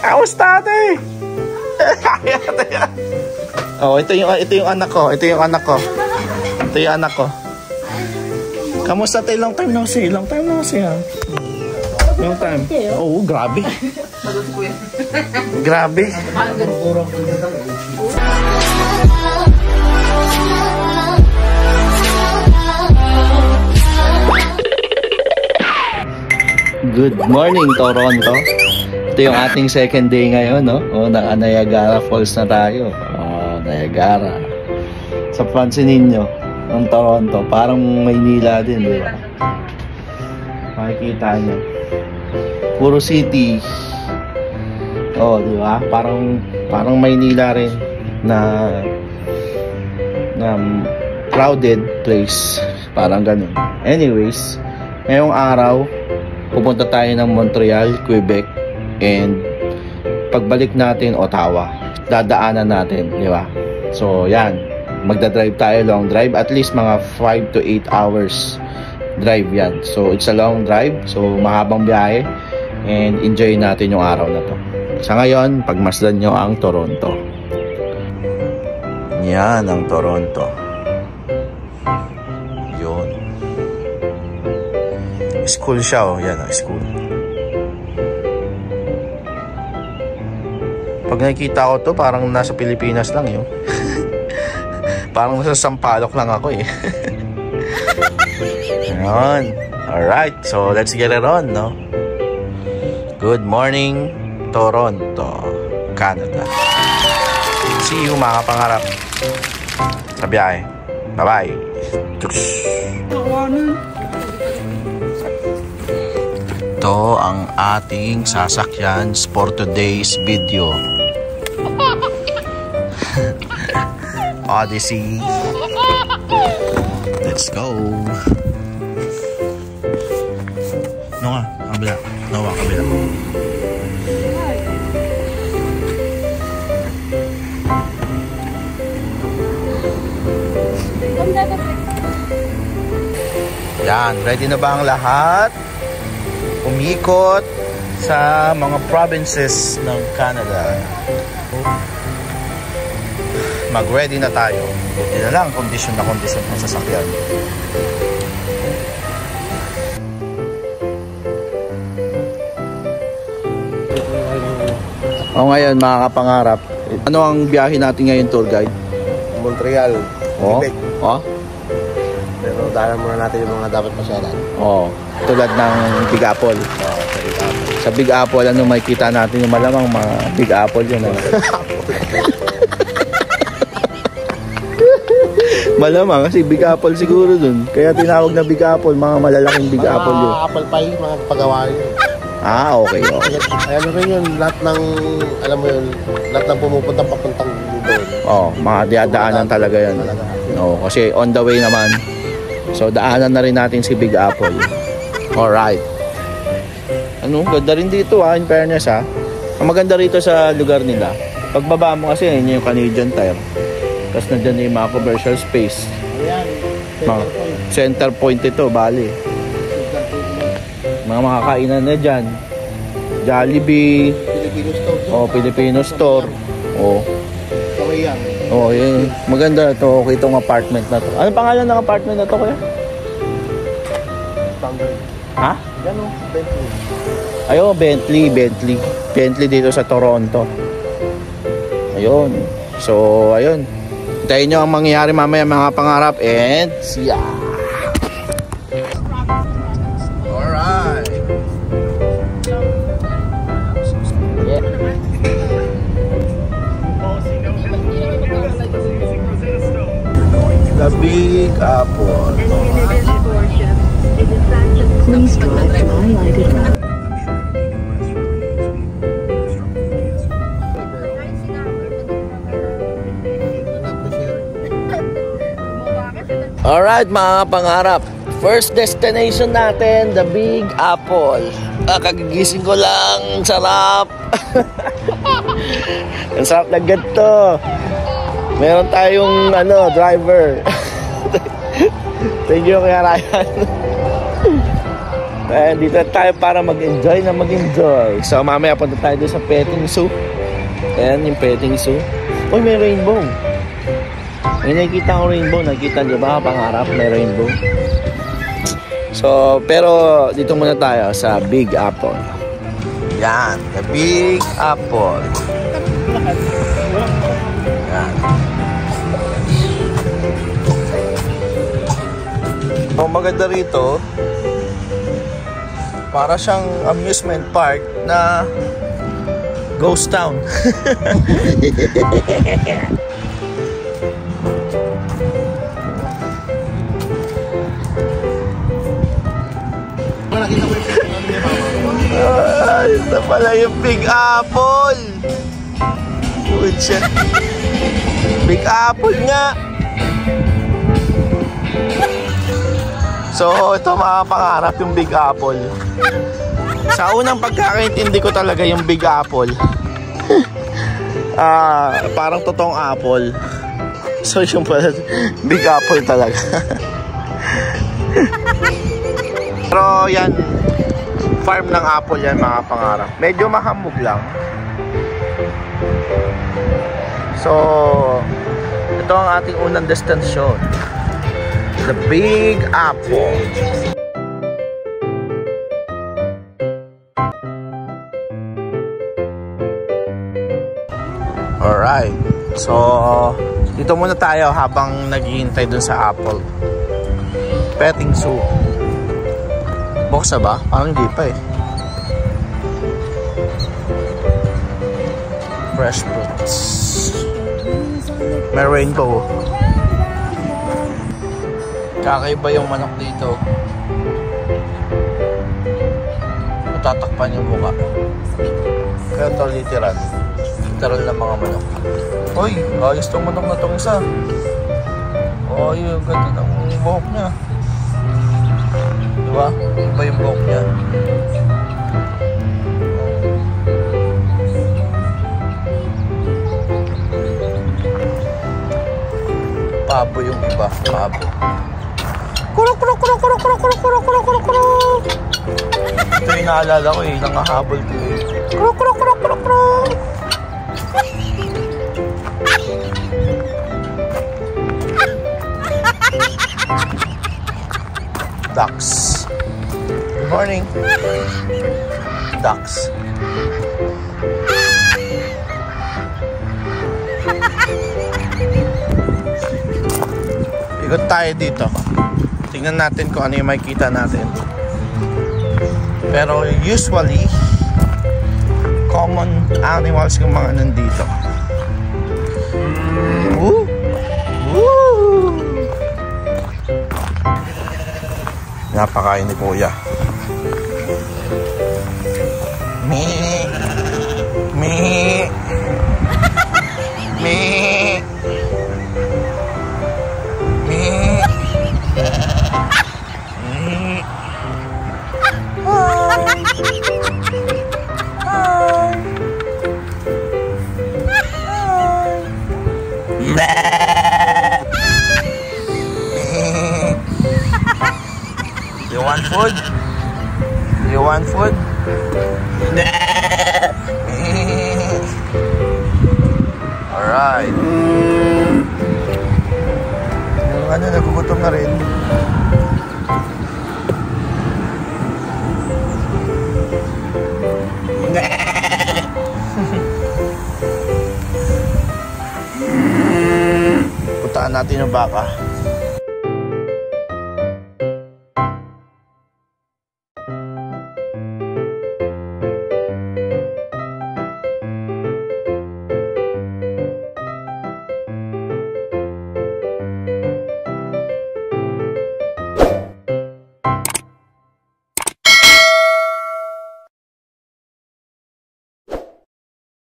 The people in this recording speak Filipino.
Kamusta ate? Oh, ito yung anak ko. Ito yung anak ko. Ito yung anak ko. Kamusta tayo? Long time no see. Long time no see, ha? Long time. Oh, grabe. Grabe. Good morning, Toronto. Ito yung ating second day ngayon, no? Oh, Niagara Falls na tayo. Oh, Niagara. Sa pansin ninyo, ng Toronto, parang Maynila din, di ba? Makikita nyo. Puro city. Oh, di ba? Parang Maynila rin na crowded place. Parang ganun. Anyways, ngayong araw, pupunta tayo ng Montreal, Quebec, and pagbalik natin, Ottawa. Dadaanan natin, di ba? So, yan. Magdadrive tayo, long drive. At least mga 5 to 8 hours drive yan. So, it's a long drive. So, mahabang biyahe. And enjoy natin yung araw na to. Sa ngayon, pagmasdan nyo ang Toronto. Yan ang Toronto. Yun. School siya, oh. Yan ang school. Pag nakikita ko to, parang nasa Pilipinas lang yun. Parang nasa Sampaloc lang ako eh. Ayan. Alright, so let's get it on, no? Good morning, Toronto, Canada. See you mga pangarap sa biyahe. Bye-bye. Ito ang ating sasakyan for today's video. Odyssey. Let's go. No nga, kabila. No nga, kabila. Yan, ready na ba ang lahat? Umikot sa mga provinces ng Canada. Mag-ready na tayo. Buti na lang, kondisyon na kondisyon ng sasakyan. O ngayon, mga kapangarap, ano ang biyahe natin ngayon, tour guide? Montreal, Quebec. Oh? Pero daanan muna natin yung mga dapat pasyalan. Oh, tulad ng Big Apple. Oh, sa Big Apple. Sa Big Apple, ano makikita natin yung malamang mga Big Apple yun. Malamang kasi Big Apple siguro dun. Kaya tinawag na Big Apple, mga malalaking Big Apple yun. Mga apple pie, mga paggawa yun. Ah, okay, okay. Ayan rin yun, lahat ng, alam mo yun, lahat ng pumupuntang papuntang doon. Oh, mga diadaanan talaga yan. Oh, kasi on the way naman. So, daanan na rin natin si Big Apple. Alright. Ano, ganda rin dito ha, in fairness ha. Ang maganda rito sa lugar nila, pagbaba mo kasi, yun yung Canadian Tire. Tapos nandyan yung mga commercial space. Ayan, center point ito, bali. Mga makakainan na dyan. Jollibee. Filipino store. O, Filipino store. O. Okay yan. O, yun. Maganda ito. Okay itong apartment na to. Ano pangalan ng apartment na to, kuya? Standard. Ha? Yan o, Bentley. Ayun, Bentley. Bentley dito sa Toronto. Ayun. So, ayun. Hintayin nyo ang mangyayari mamaya mga pangarap. And, see ya! Alright. Yeah. The Big Apple. Please drive to highlighted route. Alright mga pangarap, first destination natin, the Big Apple. Kagigising ko lang, sarap. Ang sarap na ganito. Meron tayong driver. Thank you Kuya Ryan. Dito tayo para mag-enjoy na mag-enjoy. So mamaya punta tayo doon sa petting zoo. Ayan yung petting zoo. Uy, may rainbow. May nakikita ko rainbow. Nakikita nyo ba? Pangarap may rainbow. So, pero dito muna tayo sa Big Apple. Yan, the Big Apple. Yan. Ang maganda rito, para siyang amusement park na ghost town. Ito pala yung Big Apple. Good siya. Big Apple nga. So, ito mga pangarap yung Big Apple. Sa unang pagkakaintindi ko talaga yung Big Apple. Parang totoong apple. So, yung pala, Big Apple talaga. Pero yan, farm ng apple yan mga pangarap. Medyo mahamog lang. So, ito ang ating unang destinasyon. The Big Apple. Alright. So, dito muna tayo habang naghihintay dun sa Apple. Petting zoo. Buksa ba? Parang hindi pa eh. Fresh fruits. May rainbow. Kakaiba yung manok dito. Matatakpan yung mukha. Kaya ito literal. Literal na mga manok. Uy, ayos tong manok na tong isa. Uy, ang ganda ng buhok niya. Diba? Iba yung buhok niya. Pabo yung iba. Pabo. Ito yung naalala ko eh, nangahabol ko eh. Ducks. Good morning. Ducks. Ikot tayo dito. Tingnan natin kung ano yung makikita natin. Pero usually, common animals yung mga nandito. Woo! Woo! Napakain ni Kuya. Me. Me. Me. You want food? You want food? Alright. Yung ano, nagugutom na rin. Puntaan natin yung baka.